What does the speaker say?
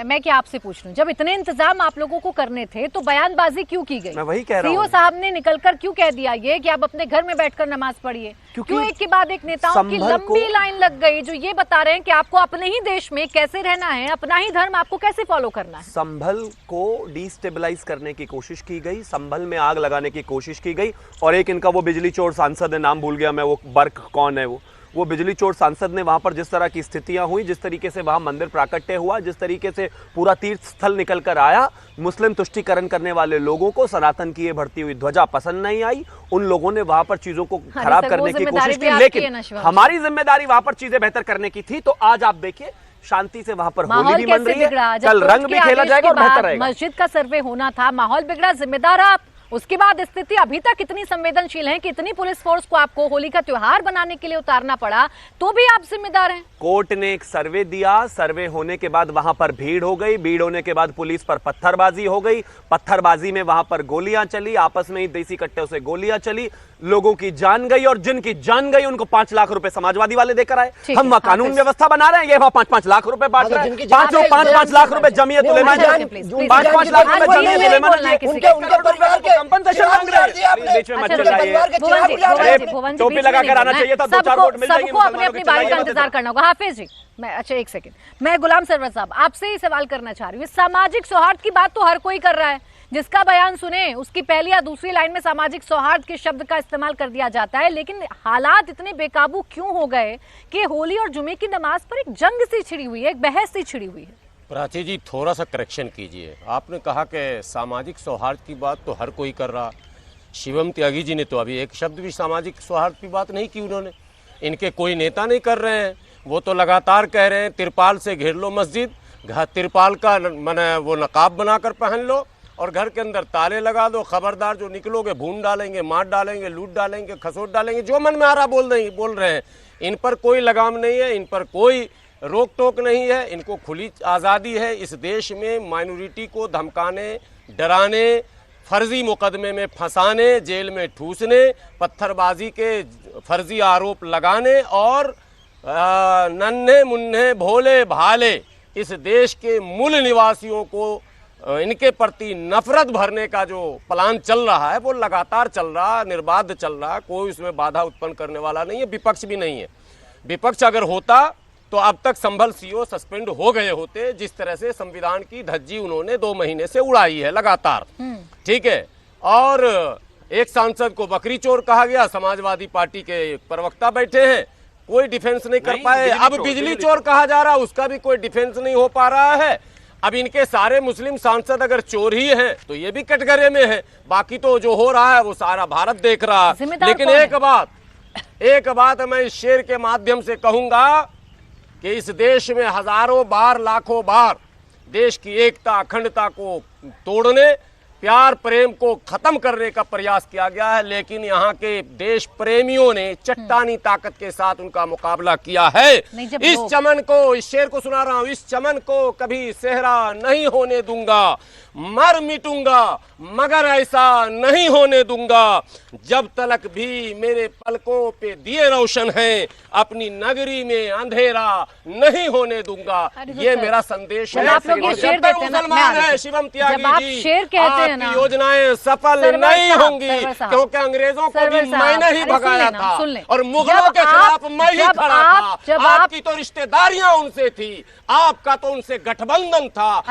मैं क्या आपसे पूछ लूं, जब इतने इंतजाम आप लोगों को करने थे तो बयानबाजी क्यों की गई? मैं वही कह रहा हूं। सीओ साहब ने निकलकर क्यों कह दिया ये कि आप अपने घर में बैठकर नमाज पढ़िए? क्यों एक के बाद एक नेताओं की लंबी लाइन लग गई जो ये बता रहे हैं कि आपको अपने ही देश में कैसे रहना है, अपना ही धर्म आपको कैसे फॉलो करना है? संभल को डिस्टेबलाइज करने की कोशिश की गई, संभल में आग लगाने की कोशिश की गई। और एक इनका वो बिजली चोर सांसद है, नाम भूल गया मैं, वो बर्क कौन है, वो बिजली चोर सांसद ने वहां पर जिस तरह की स्थितियां हुई, जिस तरीके से वहां मंदिर प्राकट्य हुआ, जिस तरीके से पूरा तीर्थ स्थल निकल कर आया, मुस्लिम तुष्टीकरण करने वाले लोगों को सनातन की ये बढ़ती हुई ध्वजा पसंद नहीं आई। उन लोगों ने वहां पर चीजों को खराब करने की कोशिश की, लेकिन हमारी जिम्मेदारी वहां पर चीजें बेहतर करने की थी। तो आज आप देखिए शांति से वहां पर होली भी मन रही है, कल रंग भी खेला जाएगा और बेहतर रहेगा। मस्जिद का सर्वे होना था, माहौल बिगड़ा, जिम्मेदार आप। उसके बाद स्थिति अभी तक इतनी संवेदनशील है कि इतनी पुलिस फोर्स को आपको होली का त्योहार बनाने के लिए उतारना पड़ा, तो भी आप जिम्मेदार हैं। कोर्ट ने एक सर्वे दिया, सर्वे होने के बाद वहां पर भीड़ हो गई, भीड़ होने के बाद पुलिस पर पत्थरबाजी हो गई, पत्थरबाजी में वहां पर गोलियां चली, आपस में ही देसी कट्टों से गोलियां चली, लोगों की जान गई, और जिनकी जान गई उनको 5 लाख रुपए समाजवादी वाले देकर आए। हम वहां कानून व्यवस्था बना रहे हैं, ये वहां 5-5 लाख रुपए बांट रहे हैं, 5-5 लाख रुपए जमीयत उलेमा जी, 5-5 लाख रुपए जमीयत उलेमा जी कंपनसेशन मांग रहे हैं। बीच में मत चलाइए, टोपी लगाकर आना चाहिए था, 2-4 वोट मिल जाएंगे। सबको अपनी अपनी बारी का इंतजार करना होगा। हाफिज जी, मैं अच्छा एक सेकंड, मैं गुलाम सरवर साहब आपसे ही सवाल करना चाह रही हूँ। सामाजिक सौहार्द की बात तो हर कोई कर रहा है, जिसका बयान सुने उसकी पहली या दूसरी लाइन में सामाजिक सौहार्द के शब्द का इस्तेमाल कर दिया जाता है, लेकिन हालात इतने बेकाबू क्यों हो गए कि होली और जुमे की नमाज पर एक जंग सी छिड़ी हुई है, एक बहस सी छिड़ी हुई है? प्राची जी, थोड़ा सा करेक्शन कीजिए। आपने कहा कि सामाजिक सौहार्द की बात तो हर कोई कर रहा। शिवम त्यागी जी ने तो अभी एक शब्द भी सामाजिक सौहार्द की बात नहीं की उन्होंने। इनके कोई नेता नहीं कर रहे हैं, वो तो लगातार कह रहे हैं तिरपाल से घेर लो मस्जिद, तिरपाल का माने वो नकाब बनाकर पहन लो और घर के अंदर ताले लगा दो, खबरदार जो निकलोगे भून डालेंगे, मार डालेंगे, लूट डालेंगे, खसोट डालेंगे, जो मन में आ रहा बोल रहे हैं। इन पर कोई लगाम नहीं है, इन पर कोई रोक टोक नहीं है, इनको खुली आज़ादी है इस देश में माइनॉरिटी को धमकाने, डराने, फर्जी मुकदमे में फंसाने, जेल में ठूसने, पत्थरबाजी के फर्जी आरोप लगाने और नन्हे मुन्ने भोले भाले इस देश के मूल निवासियों को इनके प्रति नफरत भरने का जो प्लान चल रहा है वो लगातार चल रहा, निर्बाध चल रहा, कोई उसमें बाधा उत्पन्न करने वाला नहीं है, विपक्ष भी नहीं है। विपक्ष अगर होता तो अब तक संभल सीओ सस्पेंड हो गए होते, जिस तरह से संविधान की धज्जी उन्होंने 2 महीने से उड़ाई है लगातार, ठीक है। और एक सांसद को बकरी चोर कहा गया, समाजवादी पार्टी के प्रवक्ता बैठे हैं, कोई डिफेंस नहीं कर पाए। अब बिजली चोर कहा जा रहा, उसका भी कोई डिफेंस नहीं हो पा रहा है। अब इनके सारे मुस्लिम सांसद अगर चोर ही हैं तो ये भी कटघरे में है, बाकी तो जो हो रहा है वो सारा भारत देख रहा है। लेकिन एक बात मैं इस शेर के माध्यम से कहूंगा कि इस देश में हजारों बार, लाखों बार देश की एकता, अखंडता को तोड़ने, प्यार प्रेम को खत्म करने का प्रयास किया गया है, लेकिन यहाँ के देश प्रेमियों ने चट्टानी ताकत के साथ उनका मुकाबला किया है। इस चमन को, इस शेर को सुना रहा हूँ, इस चमन को कभी सेहरा नहीं होने दूंगा, मर मिटूंगा मगर ऐसा नहीं होने दूंगा, जब तलक भी मेरे पलकों पे दिए रोशन हैं, अपनी नगरी में अंधेरा नहीं होने दूंगा। ये मेरा संदेश है। जब तक मुसलमान है शिवम त्यागी जी, आपकी योजनाएं सफल नहीं होंगी, क्योंकि अंग्रेजों को भी मैंने ही भगाया था और मुगलों के खिलाफ मैं ही खड़ा था। आपकी तो रिश्तेदारियां उनसे थी, आपका तो उनसे गठबंधन था।